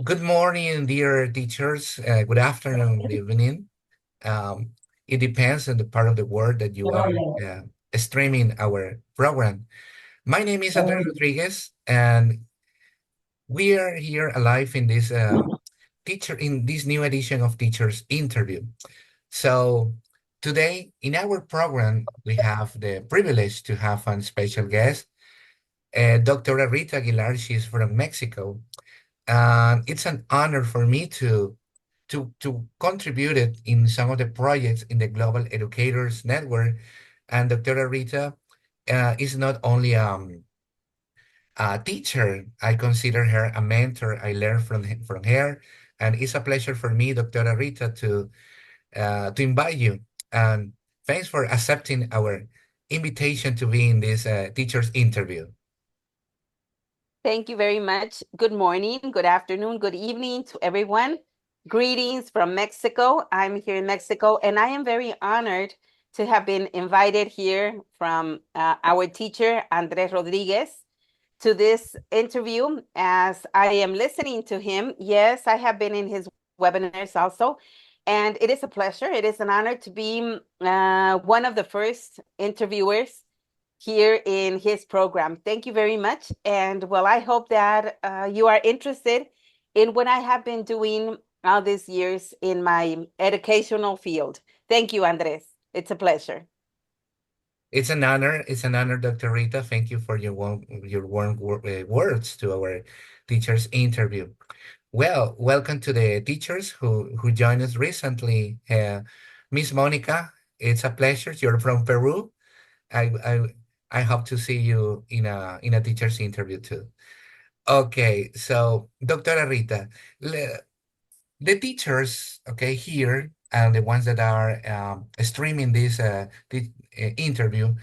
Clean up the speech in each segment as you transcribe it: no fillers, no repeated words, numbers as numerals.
Good morning, dear teachers. Good afternoon, good evening. Um, it depends on the part of the world that you are uh, streaming our program. My name is Andres Rodriguez, and we are here alive in this in this new edition of Teachers Interview. So today in our program, we have the privilege to have a special guest, Dr. Rita Aguilar. She's from Mexico. And it's an honor for me to contribute it in some of the projects in the Global Educators Network. And Dr. Rita is not only a teacher, I consider her a mentor. I learned from her, and it's a pleasure for me, Dr. Rita, to invite you. And thanks for accepting our invitation to be in this teacher's interview. Thank you very much. Good morning, good afternoon, good evening to everyone. Greetings from Mexico. I'm here in Mexico, and I am very honored to have been invited here from our teacher, Andres Rodriguez, to this interview as I am listening to him. Yes, I have been in his webinars also, and it is a pleasure. It is an honor to be one of the first interviewers here in his program. Thank you very much. And well, I hope that you are interested in what I have been doing all these years in my educational field. Thank you, Andres. It's a pleasure. It's an honor. It's an honor, Dr. Rita. Thank you for your words to our teachers interview. Well, welcome to the teachers who joined us recently. Miss Monica, it's a pleasure. You're from Peru. I I I hope to see you in a teachers interview too. Okay, so Dr. Rita, the teachers, okay, here and the ones that are streaming this interview,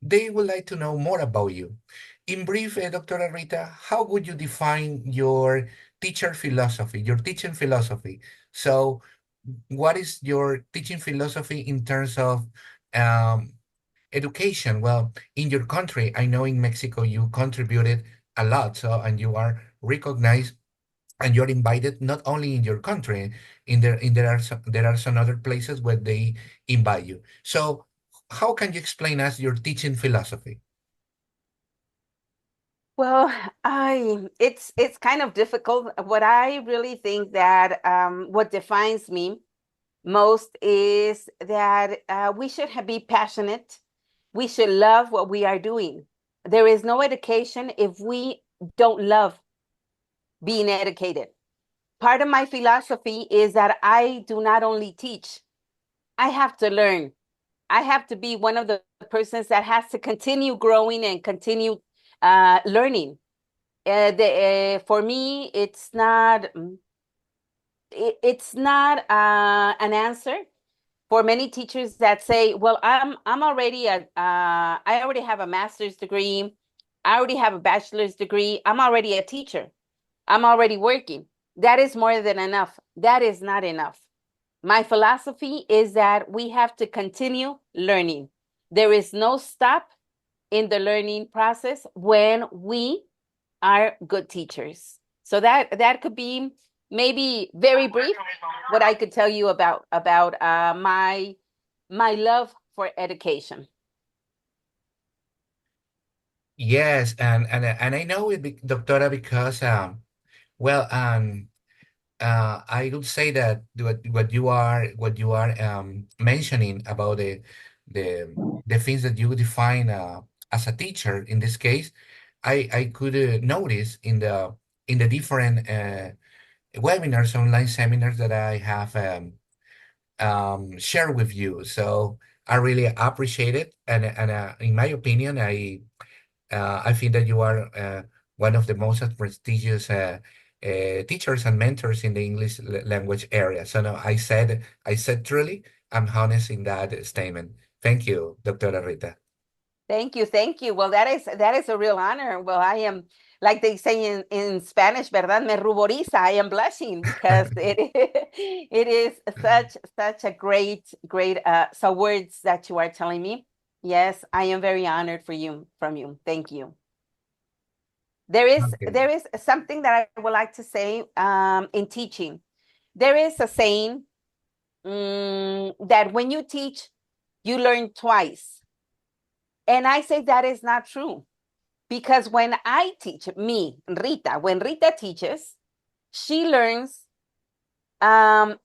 they would like to know more about you. In brief, Dr. Rita, how would you define your teacher philosophy, your teaching philosophy? So, what is your teaching philosophy in terms of um, education? Well, in your country, I know in Mexico you contributed a lot, so and you are recognized and you're invited not only in your country, there are some other places where they invite you. So how can you explain us your teaching philosophy? Well, it's kind of difficult. What I really think that what defines me most is that we should be passionate. We should love what we are doing. There is no education if we don't love being educated. Part of my philosophy is that I do not only teach, I have to learn. I have to be one of the persons that has to continue growing and continue learning. For me, it's not an answer for many teachers that say, "Well, I'm already I already have a master's degree, I already have a bachelor's degree, I'm already a teacher, I'm already working." That is more than enough. That is not enough. My philosophy is that we have to continue learning. There is no stop in the learning process when we are good teachers. So that could be maybe very brief what I could tell you about my love for education. Yes, and I know it, Doctora, because well, I would say that what you are mentioning about the things that you define as a teacher in this case, I could notice in the different webinars, online seminars that I have share with you. So I really appreciate it, and in my opinion, I think that you are one of the most prestigious teachers and mentors in the English language area. So no, I said truly, I'm honest in that statement. Thank you, Dr. Rita. Thank you, thank you. Well, that is a real honor. Well, I am, like they say in Spanish, ¿verdad? Me ruboriza. I am blushing because it is such a great so words that you are telling me. Yes, I am very honored for you from you. Thank you. Okay. there is something that I would like to say in teaching. There is a saying that when you teach, you learn twice. And I say that is not true because when I teach, me, Rita, when Rita teaches, she learns um,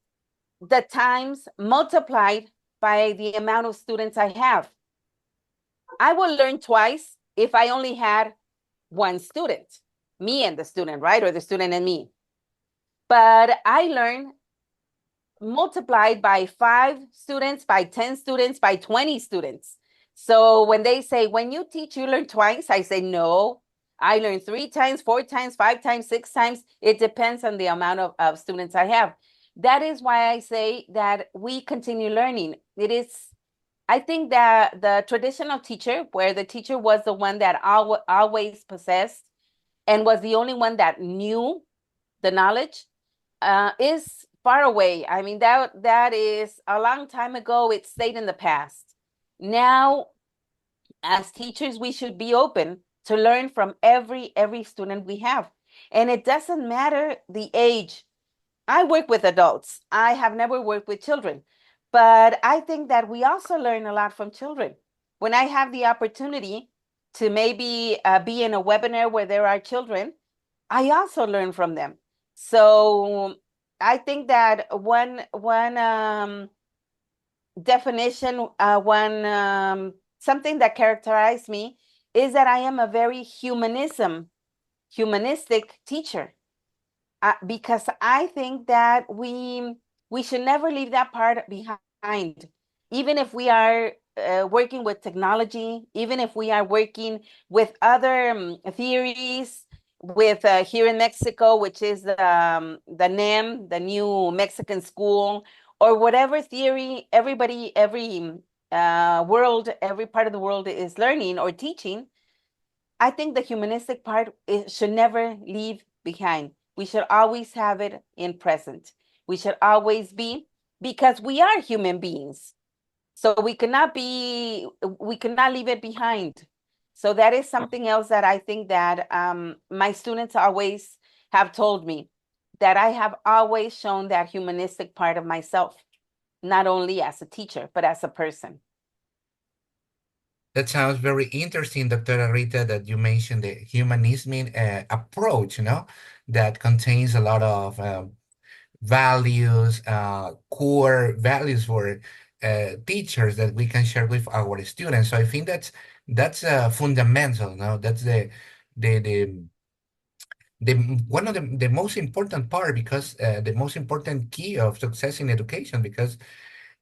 the times multiplied by the amount of students I have. I will learn twice if I only had one student, me and the student, right? Or the student and me. But I learn multiplied by 5 students, by 10 students, by 20 students. So when they say, when you teach, you learn twice, I say, no, I learn 3 times, 4 times, 5 times, 6 times. It depends on the amount of students I have. That is why I say that we continue learning. It is, I think that the traditional teacher, where the teacher was the one that always possessed and was the only one that knew the knowledge, is far away. I mean, that is a long time ago. It stayed in the past. Now, as teachers, we should be open to learn from every student we have. And it doesn't matter the age. I work with adults. I have never worked with children. But I think that we also learn a lot from children. When I have the opportunity to maybe be in a webinar where there are children, I also learn from them. So I think that one definition, one something that characterized me is that I am a very humanistic teacher, because I think that we should never leave that part behind, even if we are working with technology, even if we are working with other theories, with here in Mexico, which is the NEM, the New Mexican School, or whatever theory everybody, every part of the world is learning or teaching. I think the humanistic part should never leave behind. We should always have it in present. We should always be, because we are human beings. So we cannot leave it behind. So that is something else that I think that my students always have told me, that I have always shown that humanistic part of myself, not only as a teacher, but as a person. That sounds very interesting, Dr. Rita, that you mentioned the humanism approach, that contains a lot of values, core values for teachers that we can share with our students. So I think that's fundamental. No, that's the the the one of the most important part, because the most important key of success in education, because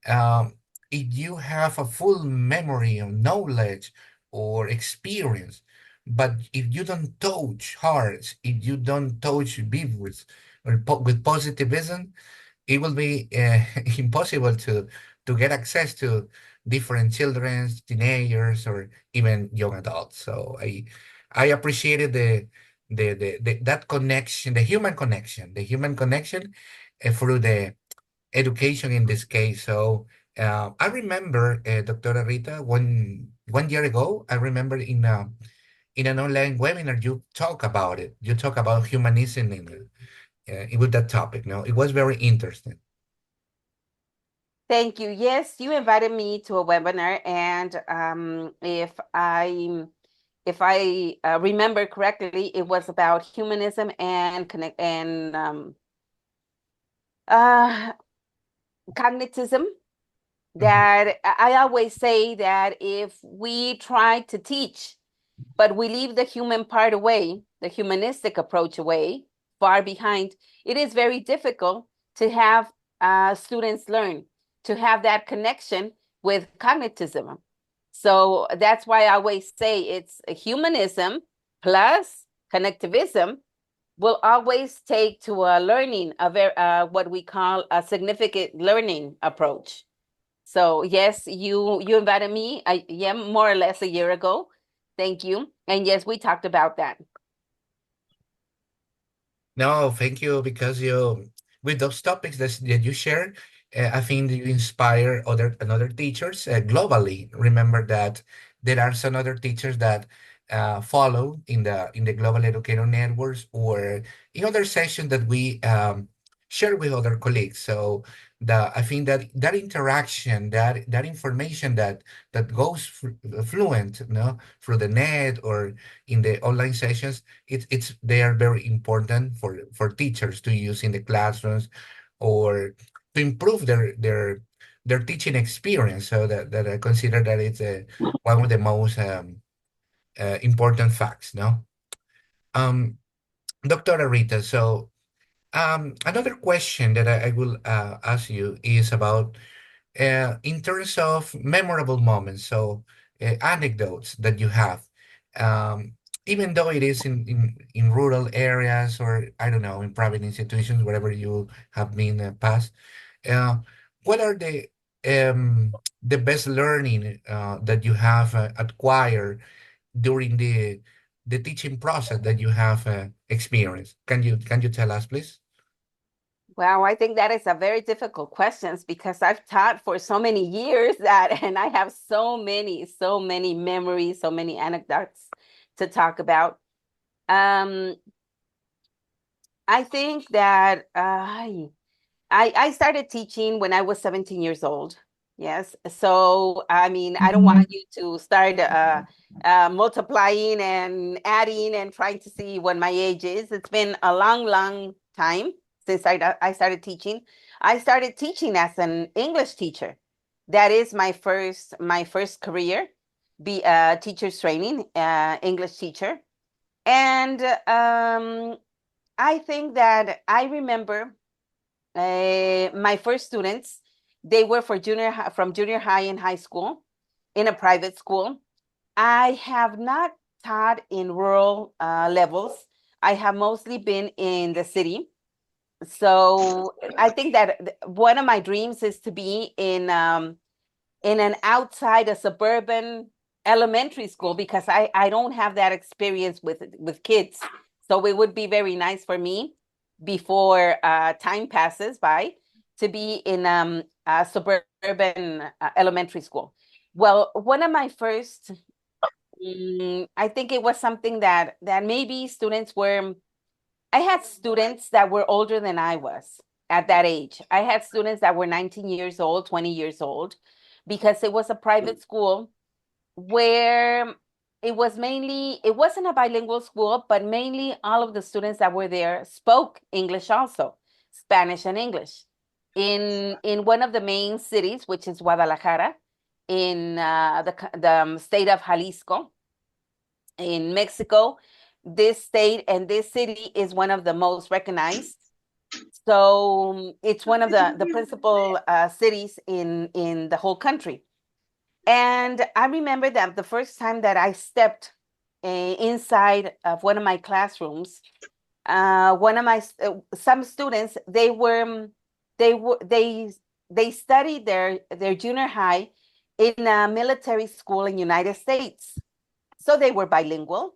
um, if you have a full memory of knowledge or experience, but if you don't touch hearts, if you don't touch viewers or with positivism, it will be impossible to get access to different children, teenagers, or even young adults. So I appreciated the that connection, the human connection through the education in this case. So I remember, Dr. Rita, one year ago, I remember in an online webinar you talk about it. You talk about humanism with that topic. No, it was very interesting. Thank you. Yes, you invited me to a webinar, and if I remember correctly, it was about humanism and connect and uh, cognitism. Mhm. That I always say that if we try to teach, but we leave the human part away, the humanistic approach away, far behind, it is very difficult to have students learn, to have that connection with cognitism. So that's why I always say it's a humanism plus connectivism will always take to a learning, a very what we call a significant learning approach. So yes, you invited me, yeah, more or less a year ago. Thank you. And yes, we talked about that. No, thank you, because you with those topics that you share, I think you inspire other teachers globally. Remember that there are some other teachers that follow in the Global Educator Networks or in other sessions that we share with other colleagues. So I think that that interaction, that information that goes fluent, you know, through the net or in the online sessions, it's they are very important for teachers to use in the classrooms or to improve their teaching experience. So that I consider that it's one of the most important facts, no? Um, Dr. Rita, so another question that I will ask you is about in terms of memorable moments, so anecdotes that you have, um, even though it is in rural areas or I don't know, in private institutions, wherever you have been past, uh, what are the best learning that you have acquired during the teaching process that you have experienced? Can you tell us, please? Wow, I think that is a very difficult question because I've taught for so many years that, and I have so many memories, so many anecdotes to talk about. Um, I think that I started teaching when I was 17 years old. Yes. So, I mean, I don't want you to start multiplying and adding and trying to see what my age is. It's been a long, long time since I started teaching. I started teaching as an English teacher. That is my first career, be teacher's training, English teacher. And I think that I remember my first students, they were from junior high and high school in a private school. I have not taught in rural levels. I have mostly been in the city. So I think that one of my dreams is to be in an outside a suburban elementary school because I don't have that experience with kids. So it would be very nice for me before time passes by to be in a suburban elementary school. Well, one of my first, I think it was something that maybe students were. I had students that were older than I was at that age. I had students that were 19 years old, 20 years old, because it was a private school where it wasn't a bilingual school, but mainly all of the students that were there spoke English also, Spanish and English. In one of the main cities, which is Guadalajara, in the state of Jalisco, in Mexico, this state and this city is one of the most recognized. So it's one of the principal cities in the whole country. And I remember that the first time that I stepped inside of one of my classrooms, one of my some students they were they studied their junior high in a military school in United States, so they were bilingual.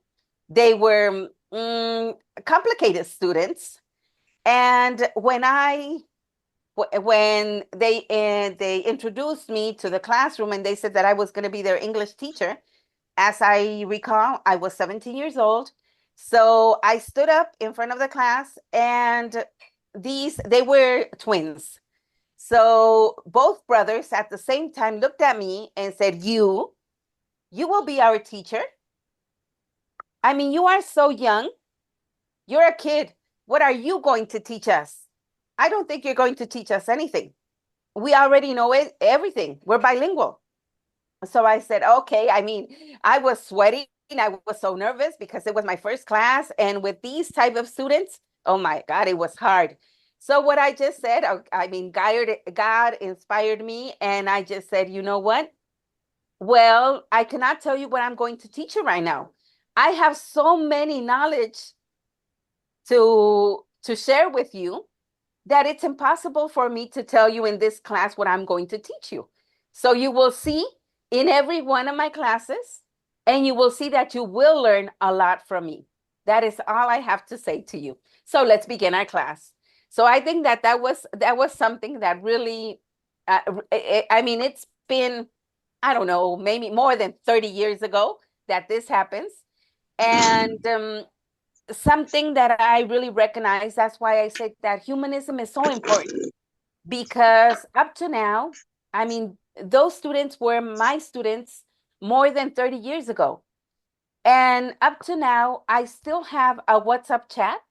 They were complicated students, and when they introduced me to the classroom and they said that I was going to be their English teacher, as I recall, I was 17 years old. So I stood up in front of the class and they were twins. So both brothers at the same time looked at me and said, you will be our teacher. I mean, you are so young. You're a kid. What are you going to teach us? I don't think you're going to teach us anything. We already know everything. We're bilingual. So I said, okay. I mean, I was sweating. I was so nervous because it was my first class. And with these type of students, oh my God, it was hard. So what I just said, I mean, God inspired me. And I just said, you know what? Well, I cannot tell you what I'm going to teach you right now. I have so many knowledge to share with you that it's impossible for me to tell you in this class what I'm going to teach you. So you will see in every one of my classes, and you will see that you will learn a lot from me. That is all I have to say to you. So let's begin our class. So I think that was something that really, uh, I mean, it's been, I don't know, maybe more than 30 years ago that this happens. And something that I really recognize, that's why I say that humanism is so important, because up to now, I mean, those students were my students more than 30 years ago. And up to now, I still have a WhatsApp chat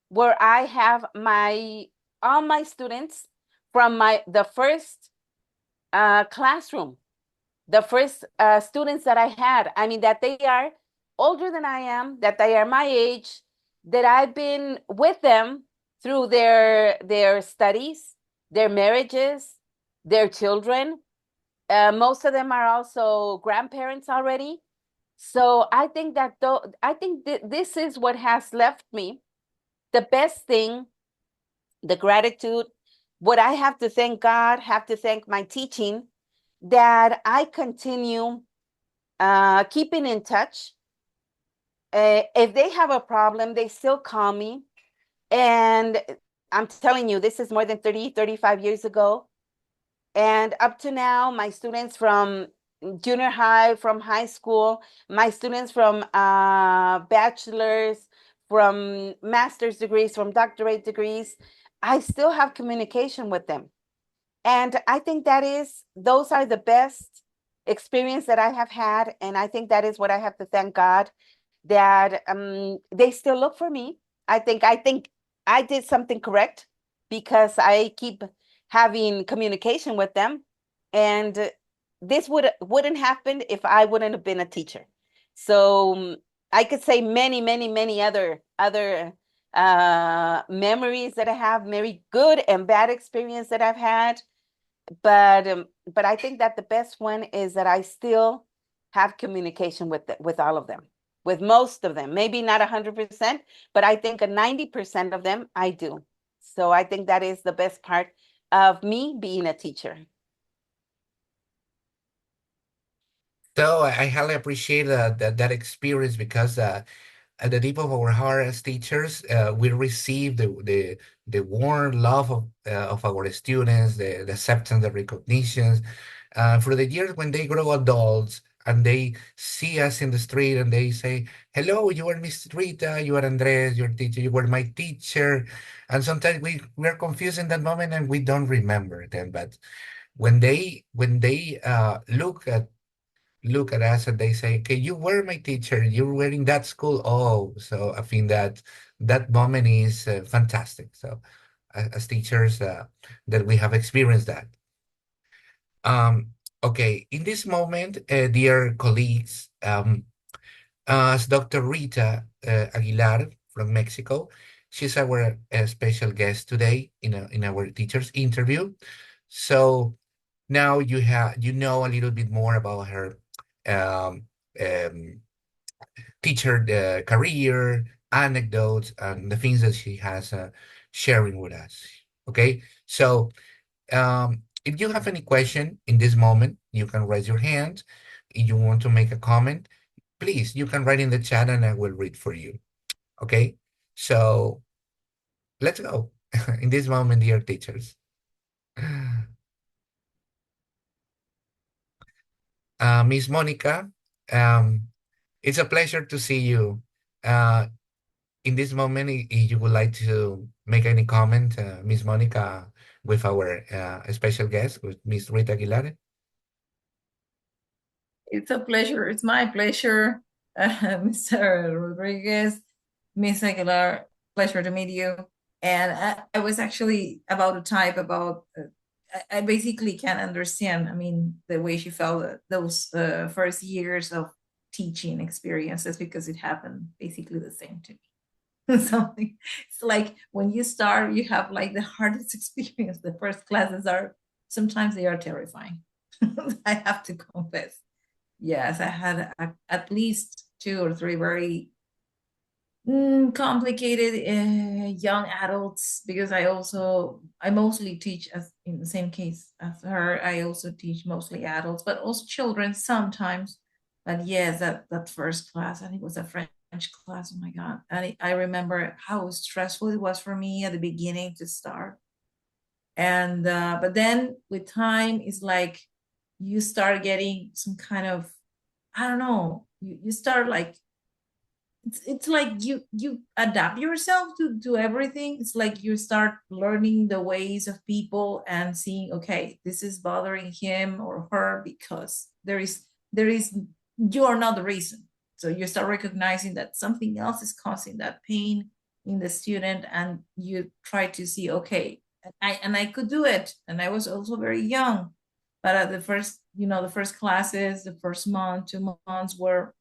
where I have my all my students from my the first classroom, the first students that I had. I mean, that they are older than I am, that they are my age, that I've been with them through their studies, their marriages, their children. Most of them are also grandparents already. So I think that I think this is what has left me the best thing, the gratitude, what I have to thank God, have to thank my teaching, that I continue keeping in touch. If they have a problem, they still call me. And I'm telling you, this is more than 30, 35 years ago. And up to now, my students from junior high, from high school, my students from bachelor's, from master's degrees, from doctorate degrees, I still have communication with them. And I think those are the best experience that I have had. And I think that is what I have to thank God, that they still look for me. I think I did something correct, because I keep having communication with them. And this wouldn't happen if I wouldn't have been a teacher. So I could say many, many, many other memories that I have, very good and bad experience that I've had, but I think that the best one is that I still have communication with all of them, with most of them. Maybe not 100%, but I think a 90% of them I do. So I think that is the best part of me being a teacher. So I highly appreciate that experience because at the deep of our heart as teachers, we receive the warm love of our students, the acceptance, the recognitions. For the years when they grow adults and they see us in the street and they say, "Hello, you are Miss Rita, you are Andres, your teacher, you were my teacher," and sometimes we're confused in that moment and we don't remember them. But when they look at us and they say, "Okay, you were my teacher. You were in that school." Oh, so I think that that moment is fantastic. So as teachers, that we have experienced that. Um, okay, in this moment, dear colleagues, as Dr. Rita Aguilar from Mexico, she's our special guest today in our teachers interview. So now you know a little bit more about her um, um, teacher career, anecdotes, and the things that she has sharing with us. Okay, so if you have any question in this moment, you can raise your hand. If you want to make a comment, please, you can write in the chat and I will read for you. Okay, so let's go. In this moment, dear teachers. Miss Monica, um, it's a pleasure to see you. Uh, in this moment, if you would like to make any comment, Miss Monica, with our special guest, with Miss Rita Aguilar. It's a pleasure. It's my pleasure, Mr. Rodriguez, Miss Aguilar. Pleasure to meet you. And I was actually about to type about. I basically can't understand. I mean, the way she felt those first years of teaching experiences, because it happened basically the same to me. Something. It's like when you start, you have like the hardest experience. The first classes are sometimes they are terrifying. I have to confess. Yes, I had at least two or three very complicated young adults, because I mostly teach, as in the same case as her. I also teach mostly adults, but also children sometimes. But yes, that first class, I think it was a French class. Oh my God. And I remember how stressful it was for me at the beginning to start. And but then with time, it's like you start getting some kind of, I don't know, you start like it's like you adapt yourself to everything. It's like you start learning the ways of people and seeing, okay, this is bothering him or her because there is you are not the reason. So you start recognizing that something else is causing that pain in the student, and you try to see, okay, and I could do it, and I was also very young. But at the first, the first classes, the first month, 2 months were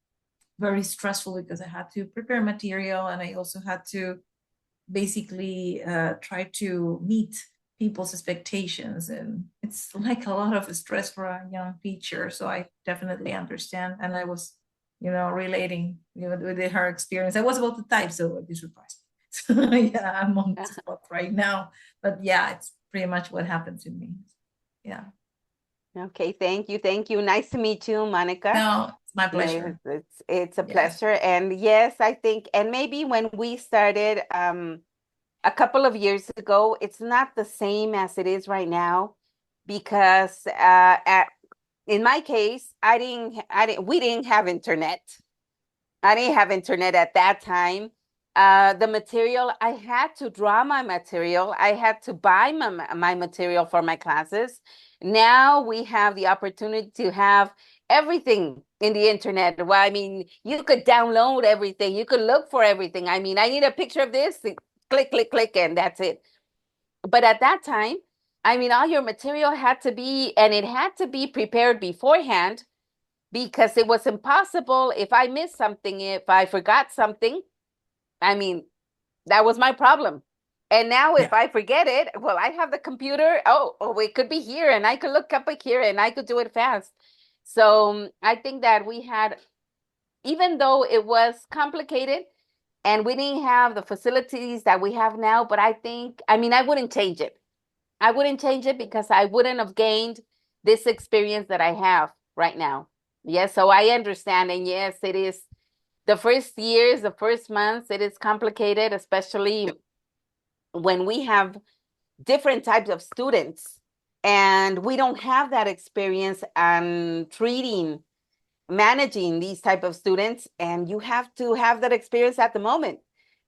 very stressful because I had to prepare material, and I also had to basically try to meet people's expectations. And it's like a lot of stress for a young teacher. So I definitely understand. And I was, relating with her experience. I was about to type, so I'd be surprised. So yeah, I'm on the spot right now. But yeah, it's pretty much what happened to me. Yeah. Okay, thank you. Thank you. Nice to meet you, Monica. No, it's my No, pleasure. it's a Yes. pleasure. And yes, I think, and maybe when we started a couple of years ago, it's not the same as it is right now because in my case, we didn't have internet. I didn't have internet at that time. The material, I had to draw my material. I had to buy my material for my classes. Now we have the opportunity to have everything in the internet. Well, I mean, you could download everything. You could look for everything. I mean, I need a picture of this, click, click, click, and that's it. But at that time, I mean, all your material had to be, and it had to be prepared beforehand because it was impossible if I missed something, if I forgot something. I mean, that was my problem. And now if Yeah. I forget it, well, I have the computer. Oh, it could be here and I could look up it here and I could do it fast. So I think that we had, even though it was complicated and we didn't have the facilities that we have now, but I think, I mean, I wouldn't change it. I wouldn't change it because I wouldn't have gained this experience that I have right now. Yes, so I understand. And yes, it is the first years, the first months, it is complicated, especially when we have different types of students and we don't have that experience on treating, managing these type of students. And you have to have that experience at the moment.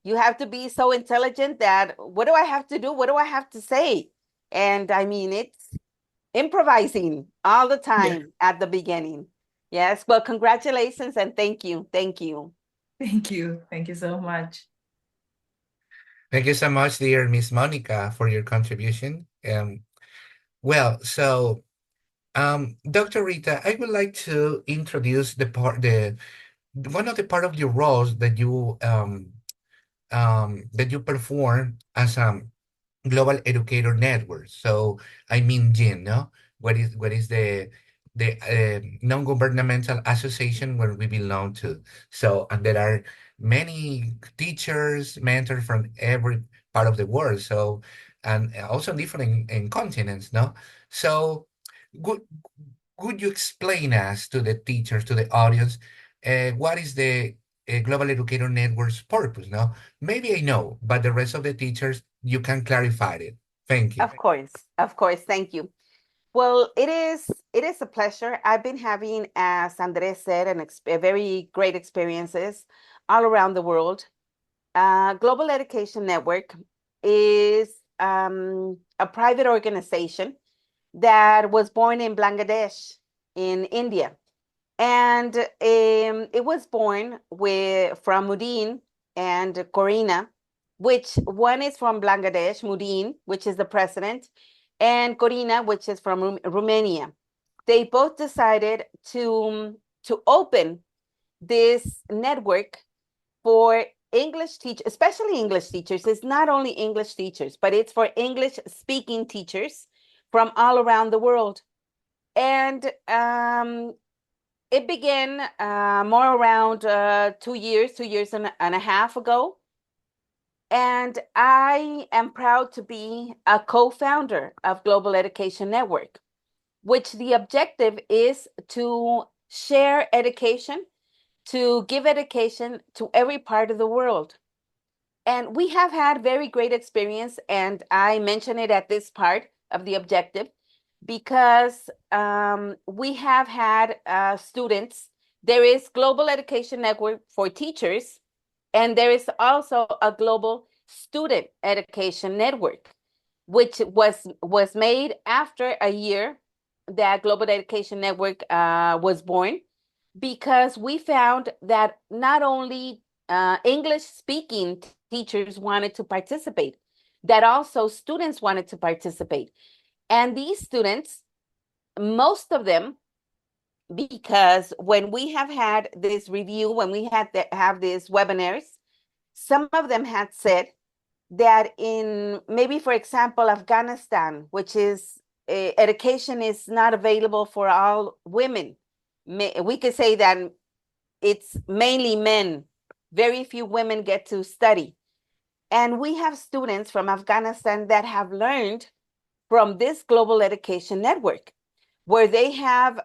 You have to be so intelligent that what do I have to do? What do I have to say? And I mean, it's improvising all the Yeah. time at the beginning. Yes. Well, congratulations and thank you. Thank you. Thank you. Thank you so much. Thank you so much, dear Miss Monica, for your contribution. Well, so Dr. Rita, I would like to introduce the one of the part of your roles that you perform as a global educator network. So I mean, GIN, no? What is the non-governmental association where we belong to? So, and there are many teachers, mentors from every part of the world. So, and also different in continents, no? So, good could you explain us to the teachers, to the audience, what is the Global Educator Network's purpose? No, maybe I know, but the rest of the teachers, you can clarify it. Thank you. Of course. Of course. Thank you. Well, it is a pleasure. I've been having, as Andres said, a very great experiences all around the world. Global Education Network is a private organization that was born in Bangladesh, in India. And it was born from Mudin and Corina, which one is from Bangladesh, Mudin, which is the president, and Corina, which is from Romania. They both decided to open this network for English teachers, especially English teachers. It's not only English teachers, but it's for English speaking teachers from all around the world. And it began more around 2 years and a half ago. And I am proud to be a co-founder of Global Education Network, which the objective is to share education, to give education to every part of the world. And we have had very great experience, and I mention it at this part of the objective because we have had students. There is Global Education Network for teachers, And there is also a global student education network, which was made after a year that Global Education Network was born, because we found that not only English speaking teachers wanted to participate, that also students wanted to participate. And these students, most of them, because when we have had this review, when we had to have these webinars, some of them had said that in maybe, for example, Afghanistan, which is education is not available for all women. We could say that it's mainly men. Very few women get to study. And we have students from Afghanistan that have learned from this global education network, where they have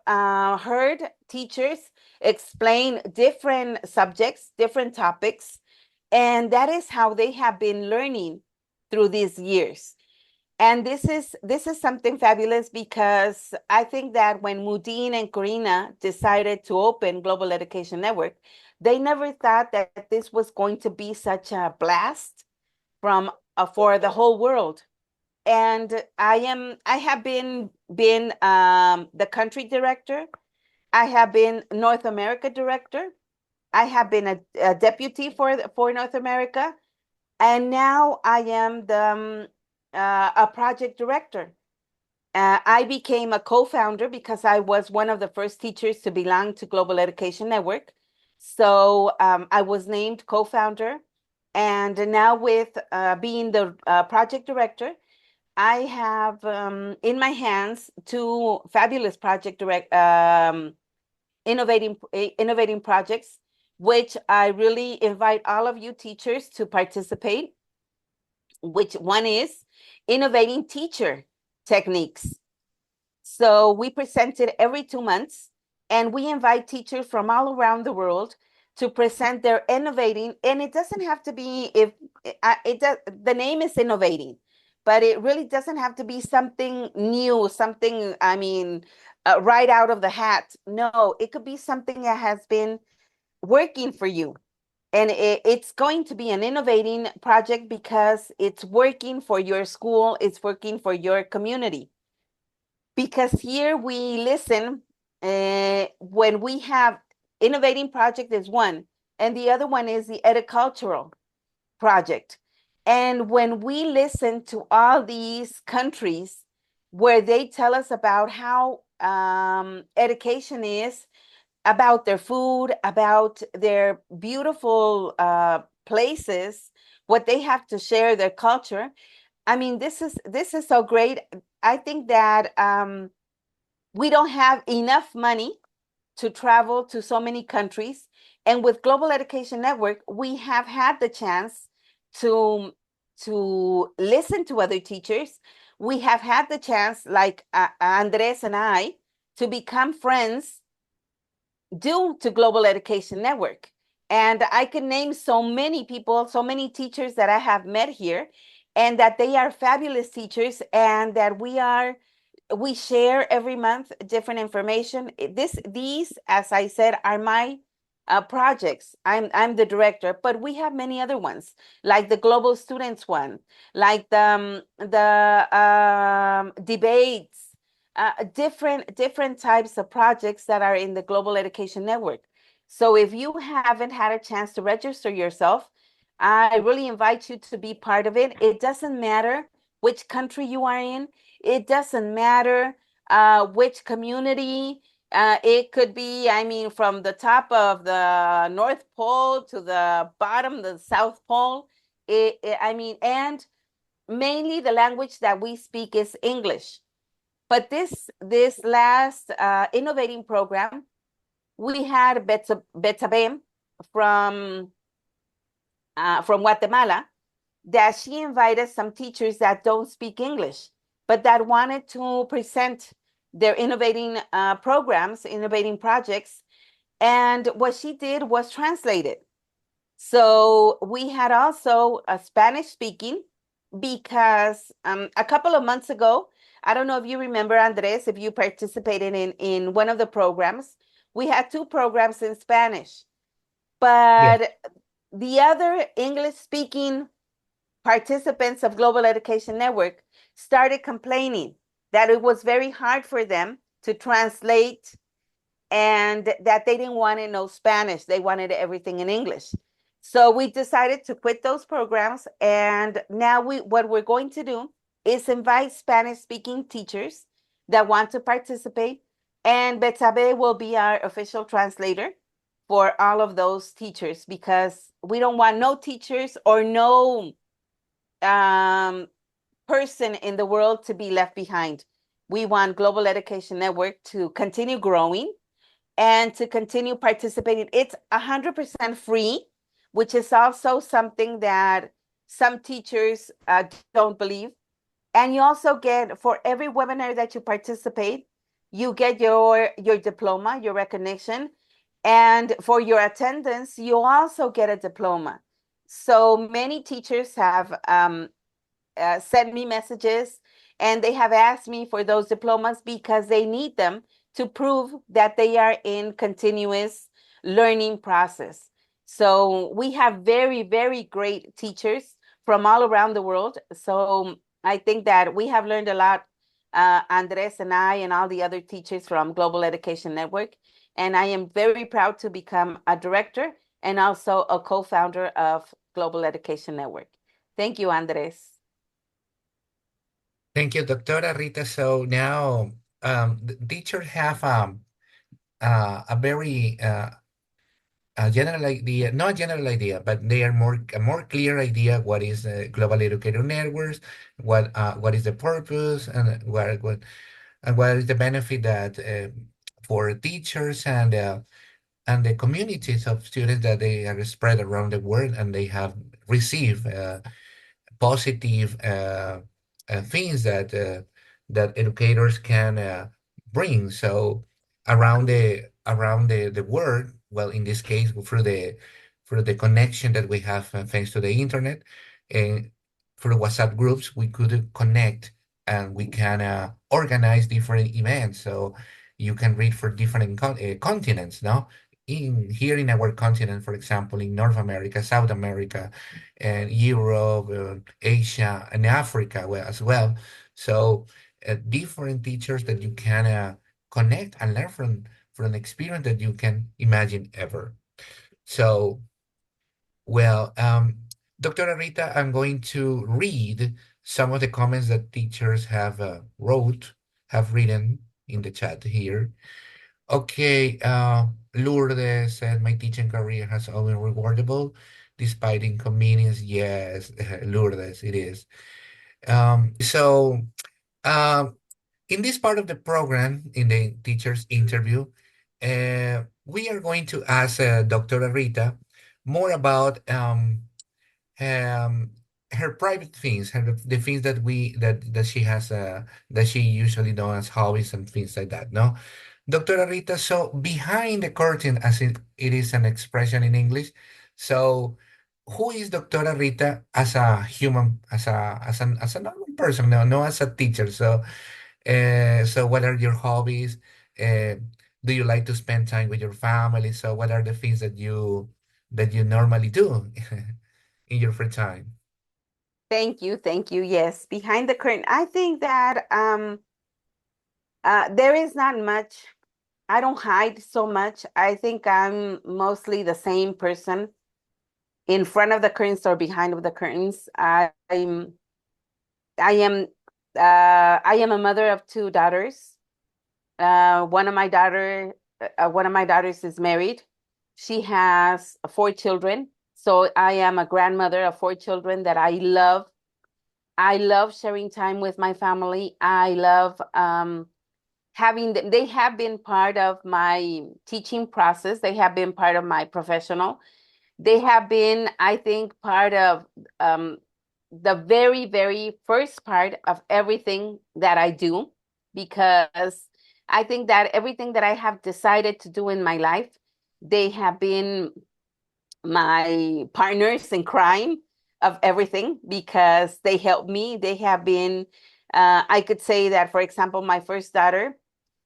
heard teachers explain different subjects, different topics, and that is how they have been learning through these years. And this is something fabulous, because I think that when Mudine and Corina decided to open Global Education Network, they never thought that this was going to be such a blast from for the whole world. And I have been the country director. I have been North America director. I have been a deputy for North America, and now I am a project director. I became a co-founder because I was one of the first teachers to belong to Global Education Network. So I was named co-founder, and now with being the project director, I have in my hands two fabulous project direct innovating projects, which I really invite all of you teachers to participate. Which one is innovating teacher techniques. So we present it every 2 months, and we invite teachers from all around the world to present their innovating. And it doesn't have to be, if it does, the name is innovating, but it really doesn't have to be something new, something, I mean, right out of the hat. No, it could be something that has been working for you. And it's going to be an innovating project because it's working for your school, it's working for your community. Because here we listen when we have innovating project is one, and the other one is the educultural project. And when we listen to all these countries where they tell us about how education is, about their food, about their beautiful places, what they have to share, their culture. I mean, this is so great. I think that we don't have enough money to travel to so many countries. And with Global Education Network, we have had the chance to listen to other teachers. We have had the chance, like Andres and I, to become friends due to Global Education Network. And I can name so many people, so many teachers that I have met here, and that they are fabulous teachers, and that we share every month different information. These, as I said, are my projects. I'm the director, but we have many other ones, like the Global Students one, like the debates, different types of projects that are in the Global Education Network. So if you haven't had a chance to register yourself, I really invite you to be part of it. It doesn't matter which country you are in. It doesn't matter which community. It could be, I mean, from the top of the North Pole to the bottom, the South Pole. I mean, and mainly the language that we speak is English. But this last innovating program, we had Betsabe from Guatemala, that she invited some teachers that don't speak English, but that wanted to present their innovating programs, innovating projects. And what she did was translate it. So we had also a Spanish speaking, because a couple of months ago, I don't know if you remember, Andres, if you participated in one of the programs, we had two programs in Spanish, Yes. but the other English-speaking participants of Global Education Network started complaining that it was very hard for them to translate and that they didn't want to know Spanish. They wanted everything in English. So we decided to quit those programs. And now what we're going to do is invite Spanish speaking teachers that want to participate. And Betsabe will be our official translator for all of those teachers, because we don't want no teachers or no person in the world to be left behind. We want Global Education Network to continue growing and to continue participating. It's 100% free, which is also something that some teachers don't believe. And you also get, for every webinar that you participate, you get your diploma, your recognition. And for your attendance, you also get a diploma. So many teachers have sent me messages, and they have asked me for those diplomas because they need them to prove that they are in continuous learning process. So we have very, very great teachers from all around the world. So I think that we have learned a lot, Andres and I and all the other teachers from Global Education Network. And I am very proud to become a director and also a co-founder of Global Education Network. Thank you, Andres. Thank you, Doctora Rita. So now the teachers have a very a general idea, not general idea, but they are a more clear idea what is Global Educator Networks, what is the purpose, and what is the benefit that for teachers and the communities of students that they are spread around the world and they have received positive things that educators can bring. So around the world, well, in this case, through the connection that we have thanks to the internet and through WhatsApp groups, we could connect and we can organize different events. So you can read for different continents, no? In here in our continent, for example, in North America, South America, and Europe, Asia, and Africa as well. So different teachers that you can connect and learn from an experience that you can imagine ever. So, well, Dr. Rita, I'm going to read some of the comments that teachers have have written in the chat here. Okay, Lourdes said my teaching career has always been rewardable despite inconvenience. Yes, Lourdes, it is. So um, in this part of the program, in the teacher's interview, we are going to ask Dr. Rita more about um, her private things, the things that that she has that she usually does as hobbies and things like that. No, Dr. Rita. So behind the curtain, as it is an expression in English. So who is Dr. Rita as a human, as a normal person, no as a teacher. So so what are your hobbies? Uh, do you like to spend time with your family? So what are the things that you normally do in your free time? Thank you. Thank you. Yes. Behind the curtain, I think that there is not much. I don't hide so much. I think I'm mostly the same person in front of the curtains or behind of the curtains. I am I am a mother of two daughters. One of my daughters is married. She has four children. So I am a grandmother of four children that I love. I love sharing time with my family. I love having them. They have been part of my teaching process. They have been part of my professional. They have been, I think, part of um, the very, very first part of everything that I do, because I think that everything that I have decided to do in my life, they have been my partners in crime of everything, because they helped me. They have been, I could say that, for example, my first daughter,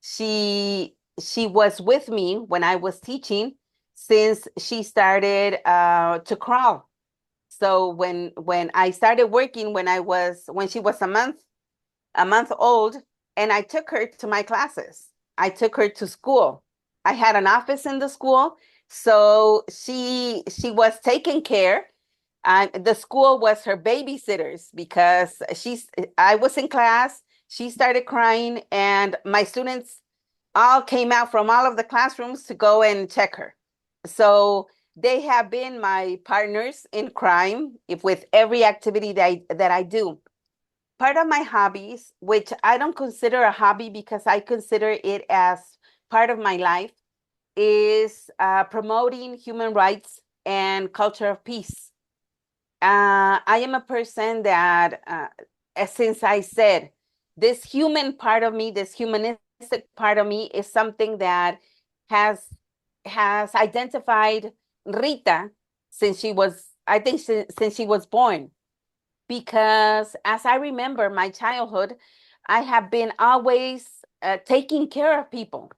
she was with me when I was teaching. since she started to crawl. So when I started working when she was a month old, and I took her to my classes. I took her to school. I had an office in the school, so she was taken care. The school was her babysitters because I was in class. She started crying, and my students all came out from all of the classrooms to go and check her. So they have been my partners in crime if with every activity that I do. Part of my hobbies, which I don't consider a hobby because I consider it as part of my life, is promoting human rights and culture of peace. I am a person that, since I said, this human part of me, this humanistic part of me, is something that has has identified Rita since she was, I think, since she was born. Because as I remember my childhood, I have been always taking care of people.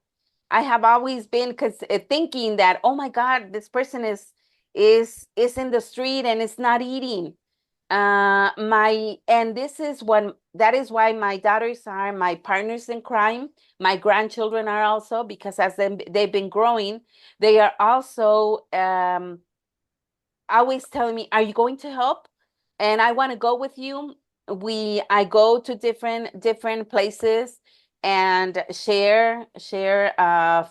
I have always been thinking that, oh my God, this person is in the street and is not eating. My and this is what that is why my daughters are my partners in crime. My grandchildren are also, because as they've been growing, they are also always telling me, "Are you going to help?" And I want to go with you. I go to different places and share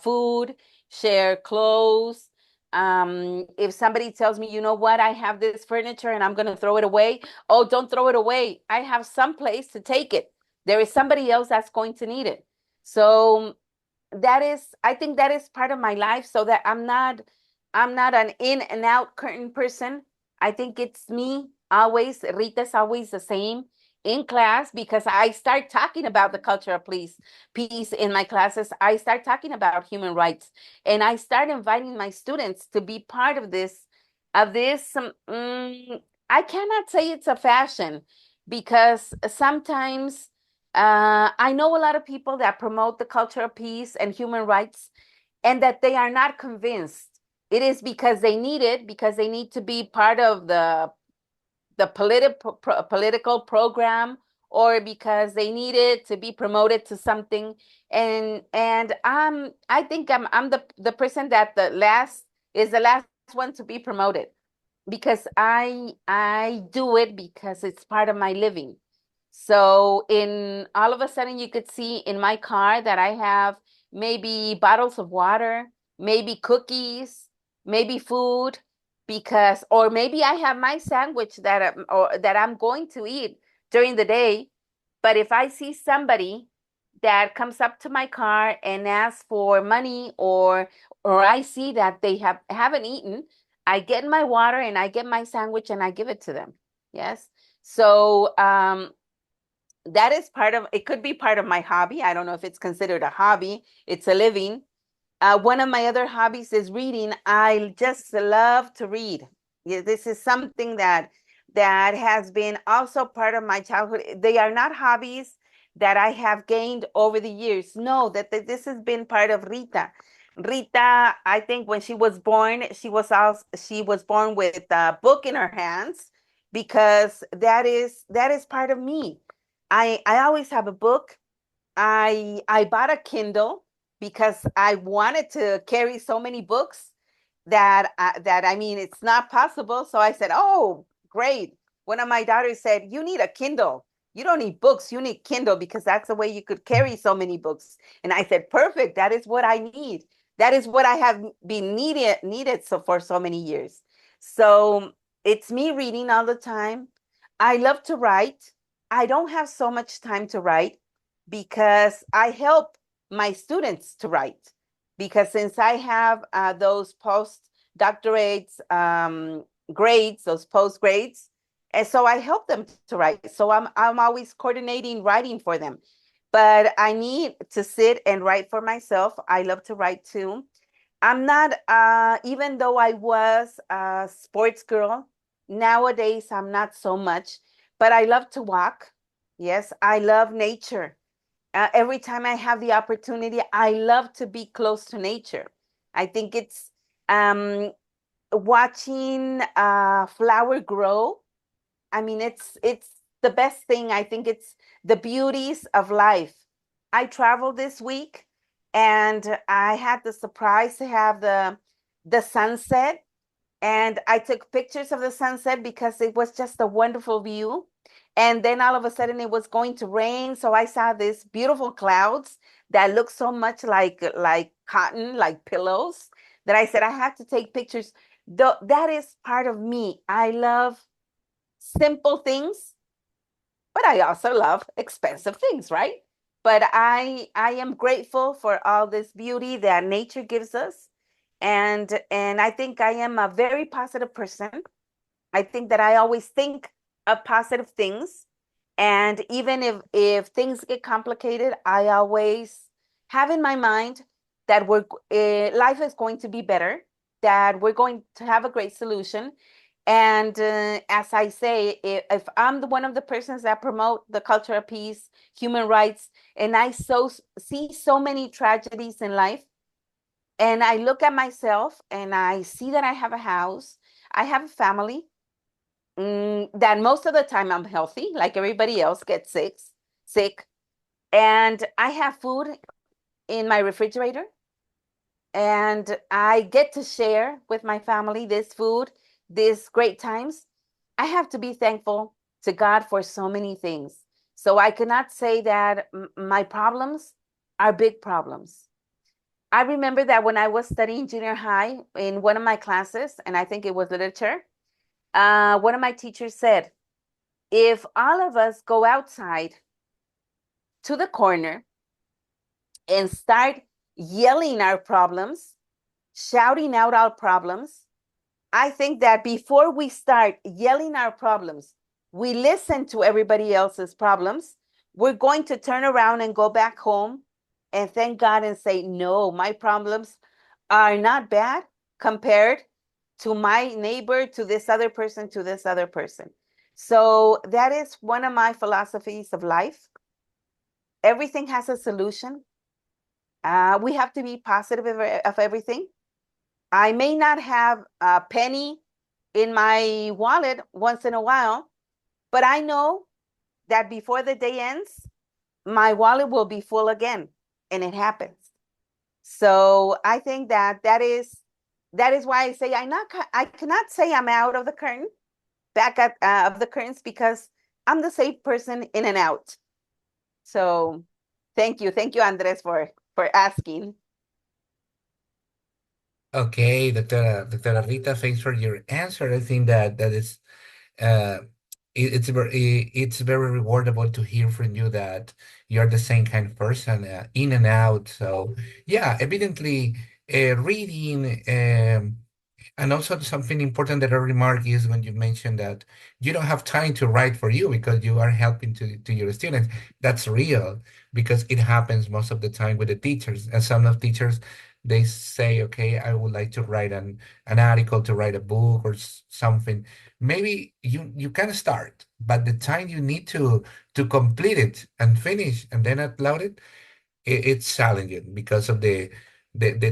food, share clothes. If somebody tells me, you know what, I have this furniture and I'm going to throw it away. Oh, don't throw it away. I have some place to take it. There is somebody else that's going to need it. So I think that is part of my life, so that I'm not an in and out curtain person. I think it's me always. Rita's always the same in class, because I start talking about the culture of peace in my classes. I start talking about human rights, and I start inviting my students to be part of this. I cannot say it's a fashion, because sometimes I know a lot of people that promote the culture of peace and human rights, and that they are not convinced. It is because they need it, because they need to be part of the political program, or because they need it to be promoted to something. And I think I'm the person that the last one to be promoted, because I do it because it's part of my living. So in all of a sudden you could see in my car that I have maybe bottles of water, maybe cookies, maybe food, because or maybe I have my sandwich that I'm going to eat during the day. But if I see somebody that comes up to my car and asks for money, or I see that they haven't eaten, I get my water and I get my sandwich and I give it to them. Yes. So that is part of it, could be part of my hobby. I don't know if it's considered a hobby. It's a living. One of my other hobbies is reading. I just love to read. Yeah, this is something that has been also part of my childhood. They are not hobbies that I have gained over the years. No, this has been part of Rita. Rita, I think when she was born, she was born with a book in her hands, because that is part of me. I always have a book. I bought a Kindle because I wanted to carry so many books that I mean it's not possible. So I said, "Oh, great." One of my daughters said, "You need a Kindle. You don't need books. You need Kindle, because that's the way you could carry so many books." And I said, "Perfect. That is what I need. That is what I have been needed for so many years." So it's me reading all the time. I love to write. I don't have so much time to write, because I help my students to write. Because since I have those post doctorates grades, those post grades, and so I help them to write. So I'm always coordinating writing for them. But I need to sit and write for myself. I love to write too. I'm not, even though I was a sports girl, nowadays I'm not so much, but I love to walk. Yes, I love nature. Every time I have the opportunity, I love to be close to nature. I think Um, Watching a flower grow. I mean, it's the best thing. I think it's the beauties of life. I traveled this week and I had the surprise to have the sunset, and I took pictures of the sunset because it was just a wonderful view. And then all of a sudden it was going to rain, so I saw these beautiful clouds that look so much like cotton, like pillows, that I said I have to take pictures. Though that is part of me. I love simple things, but I also love expensive things, right? But I am grateful for all this beauty that nature gives us. And I think I am a very positive person. I think that I always think of positive things. And even if things get complicated, I always have in my mind that life is going to be better, that we're going to have a great solution. And as I say, if I'm one of the persons that promote the culture of peace, human rights, and I see so many tragedies in life, and I look at myself and I see that I have a house, I have a family, that most of the time I'm healthy, like everybody else gets sick, and I have food in my refrigerator, and I get to share with my family this food, these great times. I have to be thankful to God for so many things. So I cannot say that my problems are big problems. I remember that when I was studying junior high in one of my classes, and I think it was literature, one of my teachers said, if all of us go outside to the corner and start yelling our problems, shouting out our problems, I think that before we start yelling our problems, we listen to everybody else's problems. We're going to turn around and go back home and thank God and say, no, my problems are not bad compared to my neighbor, to this other person, to this other person. So that is one of my philosophies of life. Everything has a solution. We have to be positive of everything. I may not have a penny in my wallet once in a while, but I know that before the day ends, my wallet will be full again, and it happens. So I think that is why I say I cannot say I'm out of the curtain, back at of the curtains, because I'm the safe person in and out. So thank you, Andres, for asking. Okay, Doctora Rita, thanks for your answer. I think that is uh, it's very rewardable to hear from you that you're the same kind of person, in and out. So yeah, evidently, reading. And also something important that I remark is when you mentioned that you don't have time to write for you because you are helping to your students. That's real because it happens most of the time with the teachers. And some of teachers, they say, okay, I would like to write an article, to write a book or something. Maybe you can start, but the time you need to complete it and finish and then upload it, it's challenging because of the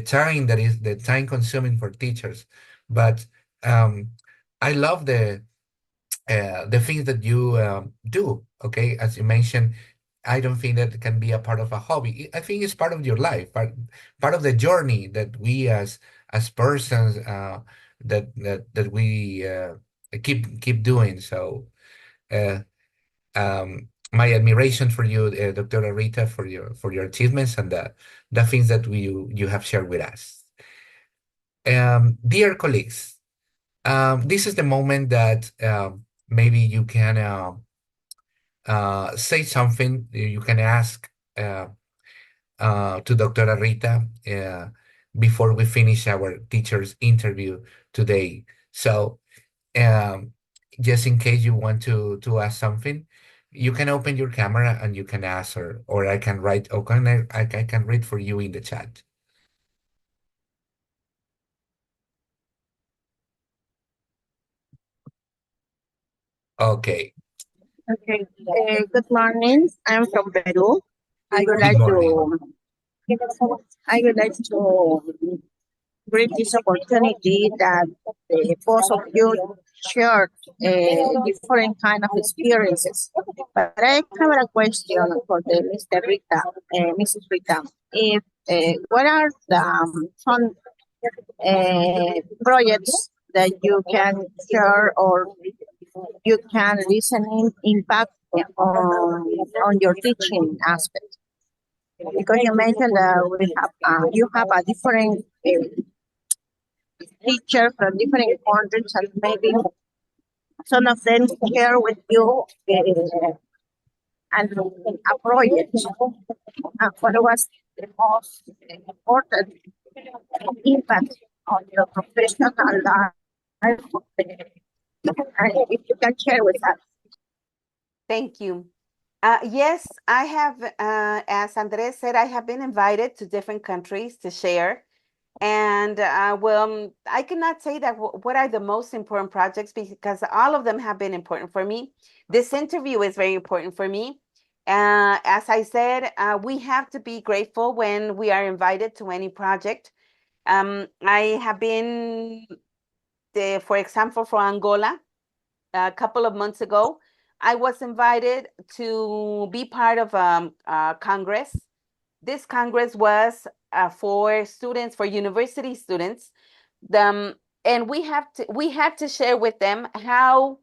time that is the time consuming for teachers. But um, I love the things that you do. Okay, as you mentioned, I don't think that it can be a part of a hobby. I think it's part of your life, part of the journey that we as persons, that we keep doing. So. Uh, my admiration for you, Dr. Rita, for your achievements and the things that you have shared with us. Dear colleagues, this is the moment that maybe you can say something. You can ask to Dr. Rita before we finish our teacher's interview today. So um, just in case you want to ask something, you can open your camera and you can ask her, or I can write, or I can read for you in the chat. Okay, Okay. Good morning. I'm from Peru. I would good like morning. to. I would like to great this opportunity that both of you shared different kind of experiences. But I have a question for the Mr. Rita, Mrs. Rita. If what are the some projects that you can share or you can listening impact on your teaching aspect? Because you mentioned that we have you have a different teacher from different countries and maybe some of them share with you and a project. What was the most important impact on your professional life? And if you can share with us. Thank you. Yes, I have, as Andres said, I have been invited to different countries to share. And well, I cannot say that what are the most important projects because all of them have been important for me. This interview is very important for me. As I said, we have to be grateful when we are invited to any project. I have been, for example, for Angola a couple of months ago. I was invited to be part of Congress. This Congress was for students, for university students. And we had to share with them how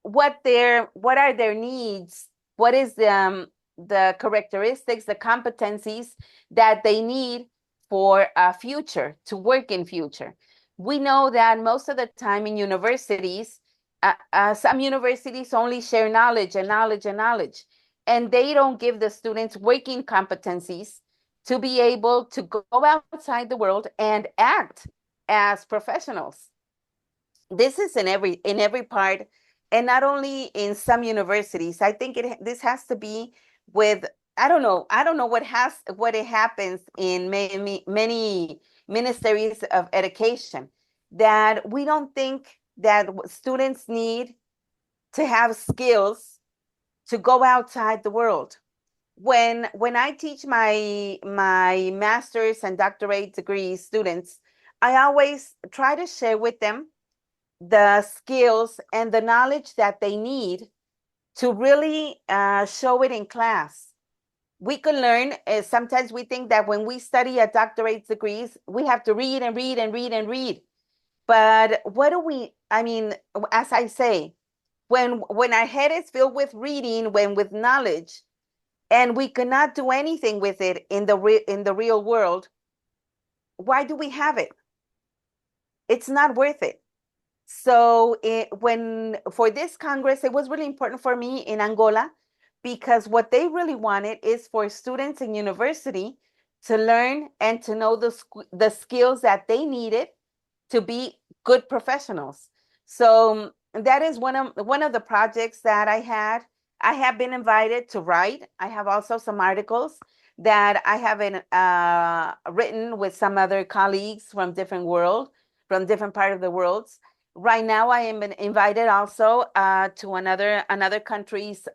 what are their needs, what is the characteristics, the competencies that they need for a future, to work in future. We know that most of the time in universities, some universities only share knowledge and knowledge and knowledge, and they don't give the students working competencies to be able to go outside the world and act as professionals. This is in every part, and not only in some universities. I think this has to be with, I don't know what it happens in many ministries of education, that we don't think that students need to have skills to go outside the world. When I teach my master's and doctorate degree students, I always try to share with them the skills and the knowledge that they need to really show it in class. We can learn. Sometimes we think that when we study a doctorate degrees, we have to read and read and read and read. But what do we? I mean, as I say, when our head is filled with reading, when with knowledge, and we cannot do anything with it in the real world, why do we have it? It's not worth it. So when for this Congress, it was really important for me in Angola because what they really wanted is for students in university to learn and to know the skills that they needed to be good professionals. So that is one of the projects that I had. I have been invited to write. I have also some articles that I have written with some other colleagues from different part of the world. Right now, I am invited also to another country's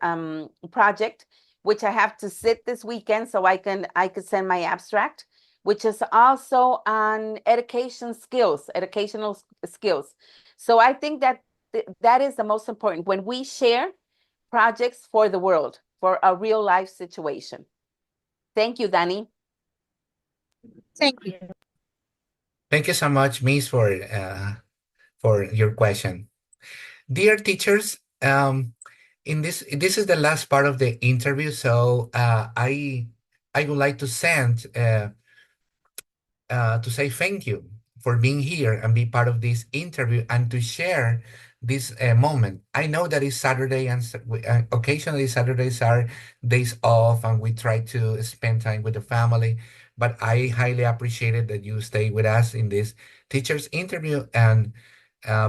project, which I have to sit this weekend so I could send my abstract, which is also on educational skills. So I think that that is the most important when we share projects for the world, for a real life situation. Thank you, Danny. Thank you. Thank you so much, Miss, for your question. Dear teachers, in this is the last part of the interview, so I would like to send to say thank you for being here and be part of this interview and to share this moment. I know that it's Saturday and occasionally Saturdays are days off and we try to spend time with the family, but I highly appreciated that you stay with us in this teacher's interview and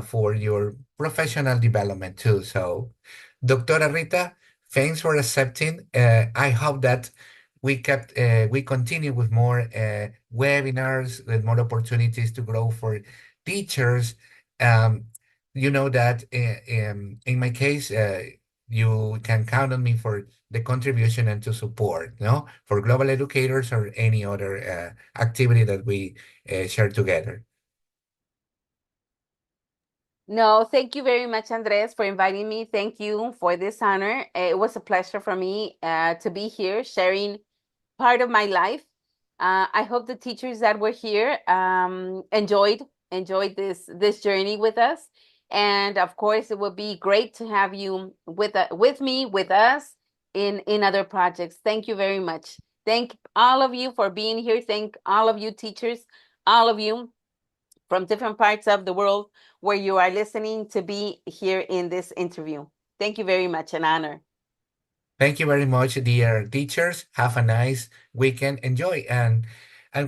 for your professional development too. So, Doctora Rita, thanks for accepting. I hope that we continue with more webinars, with more opportunities to grow for teachers. Um, you know that in my case, you can count on me for the contribution and to support, no, for global educators or any other activity that we share together. No, thank you very much, Andres, for inviting me. Thank you for this honor. It was a pleasure for me to be here sharing part of my life. I hope the teachers that were here enjoyed this journey with us, and of course, it would be great to have you with me with us in other projects. Thank you very much. Thank all of you for being here. Thank all of you teachers, all of you from different parts of the world where you are listening to be here in this interview. Thank you very much. An honor. Thank you very much, dear teachers. Have a nice weekend. Enjoy. And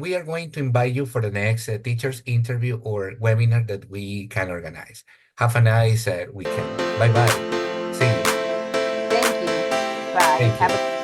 we are going to invite you for the next teachers interview or webinar that we can organize. Have a nice weekend. Bye bye. See you. Thank you. Bye. Thank Have you. a